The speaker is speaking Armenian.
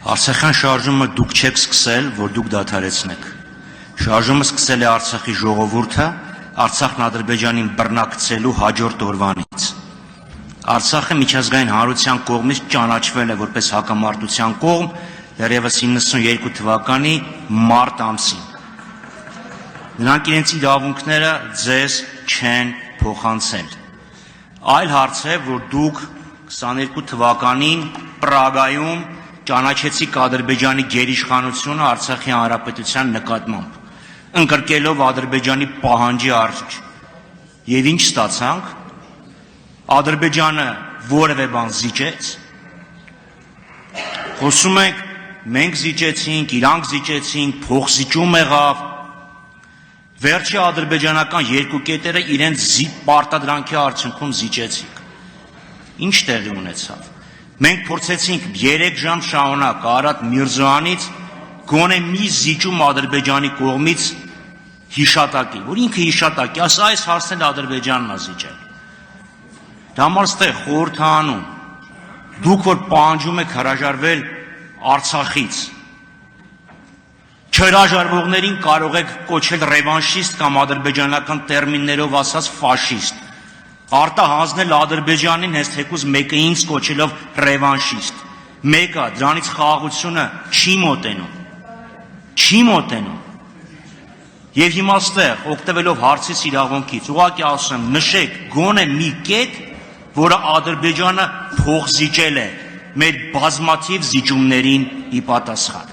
Արցախյան շարժումը դուք չեք սկսել, որ դուք դադարեցնեք։ Շարժումը սկսել է Արցախի ժողովուրդը, Արցախն Ադրբեջանին բռնակցելու հաջորդ օրվանից։ Արցախը միջազգային հանրության կողմից ճանաչվել է որպես հակամարտության կողմ դեռևս 92 թվականի մարտ ամսին։ Նրանք իրենց իրավունքները ձեզ չեն փոխանցել։ Այլ հարց է, որ դուք 22 թվականին Պրագայում ճանաչեցիք Ադրբեջանի գերիշխանությունը Արցախի հանրապետության նկատմամբ, ընկրկելով Ադրբեջանի պահանջի արժիք։ Եվ ինչ ստացանք։ Ադրբեջանը որևէ բան զիջեց։ Խոսում ենք, մենք զիջեցինք, իրանք զիջեցինք, փոխզիջում եղավ։ Վերջի ադրբեջանական երկու կետերը իրենց պարտադրանքի արդյունքում զիջեցինք։ Ինչ տեղի ունեցավ։ Մենք փորձեցինք 3 ժամ շարունակ Արադ Միրզոյանից գոնե մի զիջում Ադրբեջանի կողմից հիշատակի, որ ինքը հիշատակի, այս հարցն էլ Ադրբեջանն է զիջել։ Դա համար ստեղ խորհրդանում դուք որ պահանջում եք հրաժարվել Արցախից, չհրաժարվողներին կարող եք կոչել ռևանշիստ կամ ադրբեջանական տերմիններով ասած ֆաշիստ, արտահանձնել Ադրբեջանին հենց թեկուզ մեկը ինձ կոչելով ռևանշիստ, մեկը դրանից խաղաղությունը չի մոտենում։ Եվ հիմա ստեղ օգտվելով հարցից իրավունքից ուղղակի ասում եմ, նշեք գոնե մի կետ, որը Ադրբեջանը փոխզիջել է մեր բազմաթիվ զիջումներին ի պատասխան։